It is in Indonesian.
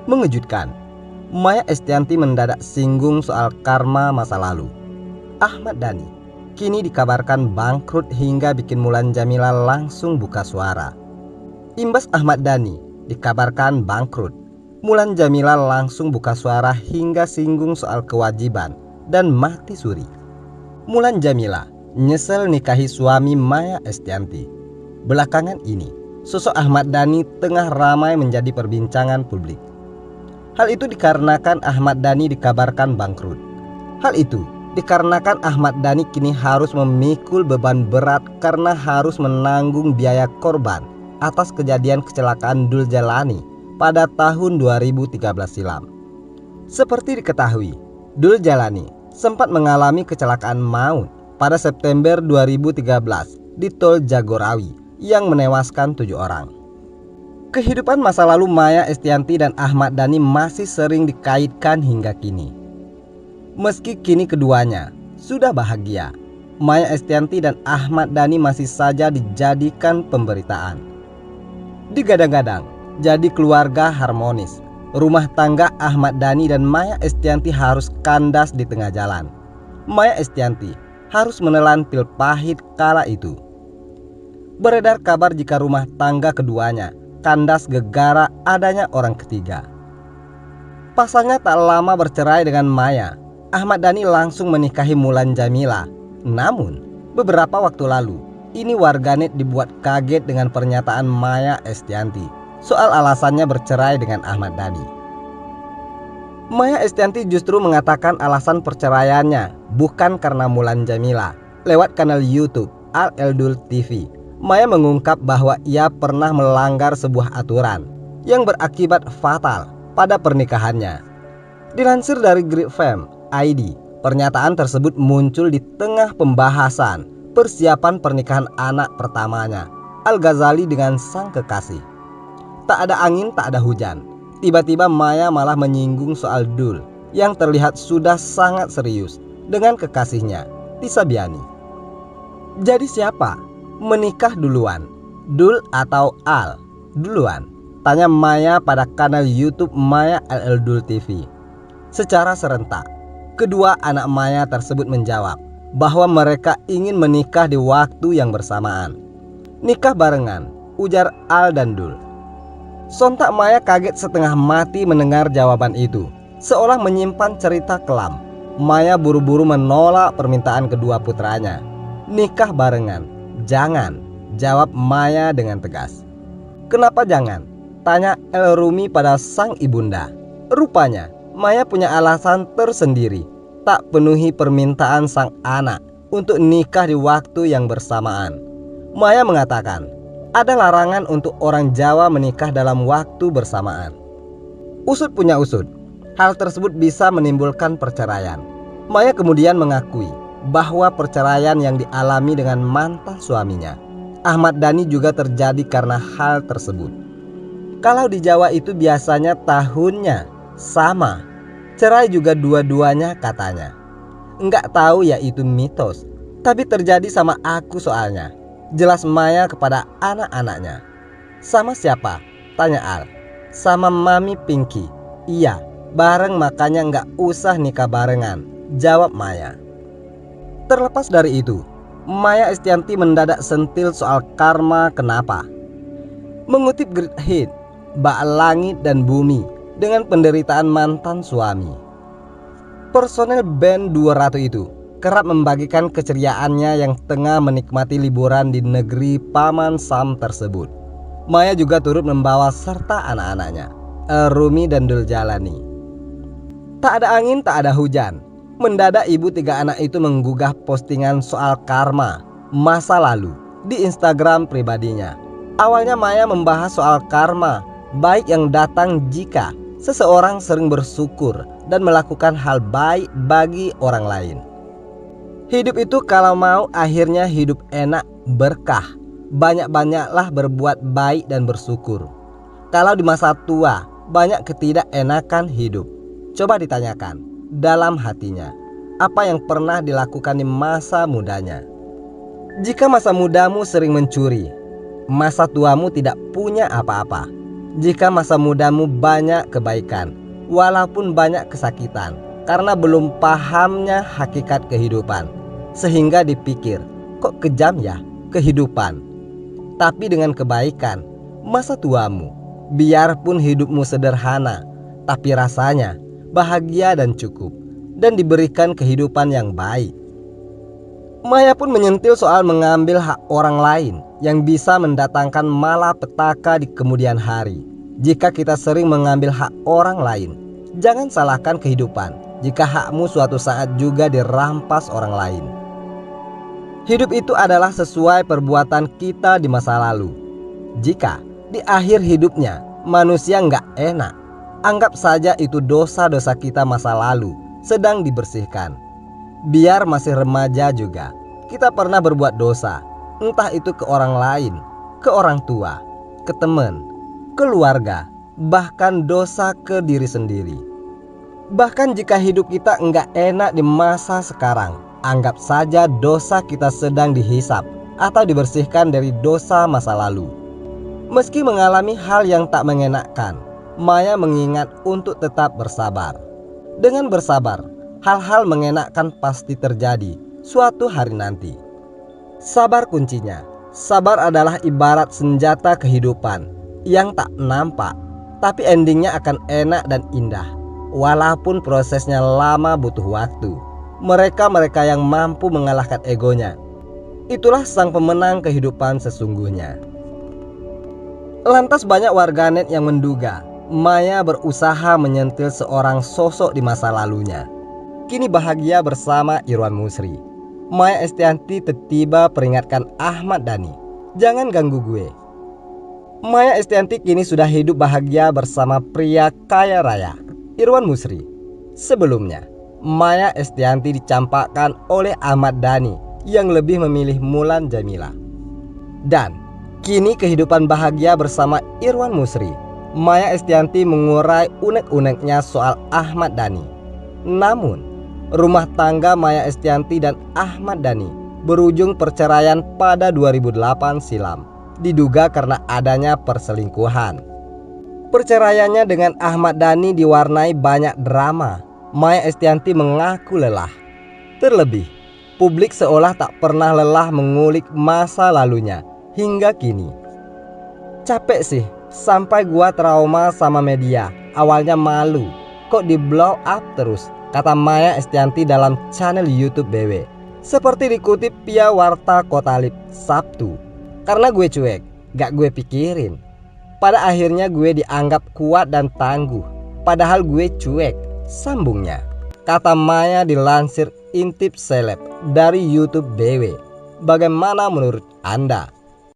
Mengejutkan, Maya Estianty mendadak singgung soal karma masa lalu. Ahmad Dhani kini dikabarkan bangkrut hingga bikin Mulan Jameela langsung buka suara. Imbas Ahmad Dhani dikabarkan bangkrut, Mulan Jameela langsung buka suara hingga singgung soal kewajiban dan mati suri. Mulan Jameela nyesel nikahi suami Maya Estianty. Belakangan ini, sosok Ahmad Dhani tengah ramai menjadi perbincangan publik. Hal itu dikarenakan Ahmad Dhani dikabarkan bangkrut. Hal itu dikarenakan Ahmad Dhani kini harus memikul beban berat karena harus menanggung biaya korban atas kejadian kecelakaan Dul Jalani pada tahun 2013 silam. Seperti diketahui, Dul Jalani sempat mengalami kecelakaan maut pada September 2013 di Tol Jagorawi yang menewaskan 7 orang. Kehidupan masa lalu Maya Estianty dan Ahmad Dhani masih sering dikaitkan hingga kini. Meski kini keduanya sudah bahagia, Maya Estianty dan Ahmad Dhani masih saja dijadikan pemberitaan. Digadang-gadang jadi keluarga harmonis, rumah tangga Ahmad Dhani dan Maya Estianty harus kandas di tengah jalan. Maya Estianty harus menelan pil pahit kala itu. Beredar kabar jika rumah tangga keduanya kandas gegara adanya orang ketiga. Pasalnya tak lama bercerai dengan Maya, Ahmad Dhani langsung menikahi Mulan Jameela. Namun, beberapa waktu lalu, ini warganet dibuat kaget dengan pernyataan Maya Estianty soal alasannya bercerai dengan Ahmad Dhani. Maya Estianty justru mengatakan alasan perceraiannya bukan karena Mulan Jameela. Lewat kanal YouTube Al Eldul TV, Maya mengungkap bahwa ia pernah melanggar sebuah aturan yang berakibat fatal pada pernikahannya. Dilansir dari Gripfam ID, pernyataan tersebut muncul di tengah pembahasan persiapan pernikahan anak pertamanya, Al Ghazali dengan sang kekasih. Tak ada angin, tak ada hujan. Tiba-tiba Maya malah menyinggung soal Dul yang terlihat sudah sangat serius dengan kekasihnya, Tisa Biani. Jadi siapa menikah duluan, Dul atau Al duluan? Tanya Maya pada kanal YouTube Maya Al Eldul TV. Secara serentak, kedua anak Maya tersebut menjawab bahwa mereka ingin menikah di waktu yang bersamaan. Nikah barengan, ujar Al dan Dul. Sontak Maya kaget setengah mati mendengar jawaban itu. Seolah menyimpan cerita kelam, Maya buru-buru menolak permintaan kedua putranya. Nikah barengan, jangan, jawab Maya dengan tegas. Kenapa jangan? Tanya El Rumi pada sang ibunda. Rupanya Maya punya alasan tersendiri, tak penuhi permintaan sang anak untuk nikah di waktu yang bersamaan. Maya mengatakan, ada larangan untuk orang Jawa menikah dalam waktu bersamaan. Usut punya usut, hal tersebut bisa menimbulkan perceraian. Maya kemudian mengakui bahwa perceraian yang dialami dengan mantan suaminya, Ahmad Dhani, juga terjadi karena hal tersebut. Kalau di Jawa itu biasanya tahunnya sama, cerai juga dua-duanya katanya. Enggak tahu ya itu mitos, tapi terjadi sama aku soalnya, jelas Maya kepada anak-anaknya. Sama siapa? Tanya Al. Sama Mami Pinky. Iya, bareng, makanya enggak usah nikah barengan, jawab Maya. Terlepas dari itu, Maya Estianty mendadak sentil soal karma kenapa. Mengutip Great Hit, Bak Langit dan Bumi dengan penderitaan mantan suami. Personel band 200 itu kerap membagikan keceriaannya yang tengah menikmati liburan di negeri Paman Sam tersebut. Maya juga turut membawa serta anak-anaknya, Rumi dan Dul Jalani. Tak ada angin, tak ada hujan. Mendadak ibu 3 anak itu menggugah postingan soal karma masa lalu di Instagram pribadinya. Awalnya Maya membahas soal karma baik yang datang jika seseorang sering bersyukur dan melakukan hal baik bagi orang lain. Hidup itu kalau mau akhirnya hidup enak berkah, banyak-banyaklah berbuat baik dan bersyukur. Kalau di masa tua banyak ketidakenakan hidup, coba ditanyakan dalam hatinya, apa yang pernah dilakukan di masa mudanya. Jika masa mudamu sering mencuri, masa tuamu tidak punya apa-apa. jika masa mudamu banyak kebaikan, walaupun banyak kesakitan, karena belum pahamnya hakikat kehidupan, sehingga dipikir, kok kejam ya kehidupan. Tapi dengan kebaikan, masa tuamu, biarpun hidupmu sederhana, tapi rasanya bahagia dan cukup, dan diberikan kehidupan yang baik. Maya pun menyentil soal mengambil hak orang lain yang bisa mendatangkan malapetaka di kemudian hari. Jika kita sering mengambil hak orang lain, jangan salahkan kehidupan jika hakmu suatu saat juga dirampas orang lain. Hidup itu adalah sesuai perbuatan kita di masa lalu. Jika di akhir hidupnya manusia nggak enak, anggap saja itu dosa-dosa kita masa lalu sedang dibersihkan. Biar masih remaja juga, kita pernah berbuat dosa, entah itu ke orang lain, ke orang tua, ke teman, keluarga, bahkan dosa ke diri sendiri. Bahkan jika hidup kita enggak enak di masa sekarang, anggap saja dosa kita sedang dihisap atau dibersihkan dari dosa masa lalu. Meski mengalami hal yang tak mengenakkan, Maya mengingat untuk tetap bersabar. Dengan bersabar, hal-hal mengenakkan pasti terjadi suatu hari nanti. Sabar kuncinya. Sabar adalah ibarat senjata kehidupan yang tak nampak, tapi endingnya akan enak dan indah. Walaupun prosesnya lama butuh waktu. Mereka-mereka yang mampu mengalahkan egonya, itulah sang pemenang kehidupan sesungguhnya. Lantas banyak warganet yang menduga Maya berusaha menyentil seorang sosok di masa lalunya. Kini bahagia bersama Irwan Musri. Maya Estianty tiba-tiba peringatkan Ahmad Dhani, jangan ganggu gue. Maya Estianty kini sudah hidup bahagia bersama pria kaya raya, Irwan Musri. Sebelumnya, Maya Estianty dicampakkan oleh Ahmad Dhani yang lebih memilih Mulan Jameela. Dan kini kehidupan bahagia bersama Irwan Musri, Maya Estianty mengurai unek-uneknya soal Ahmad Dhani. Namun, rumah tangga Maya Estianty dan Ahmad Dhani berujung perceraian pada 2008 silam, diduga karena adanya perselingkuhan. Perceraiannya dengan Ahmad Dhani diwarnai banyak drama. Maya Estianty mengaku lelah. Terlebih, publik seolah tak pernah lelah mengulik masa lalunya hingga kini. Capek sih, sampai gua trauma sama media. Awalnya malu, kok di blow up terus, kata Maya Estianty dalam channel YouTube BW. Seperti dikutip via Warta Kotalib Sabtu. Karena gue cuek, gak gue pikirin. Pada akhirnya gue dianggap kuat dan tangguh, padahal gue cuek, sambungnya. Kata Maya dilansir Intip Seleb dari YouTube BW. Bagaimana menurut Anda?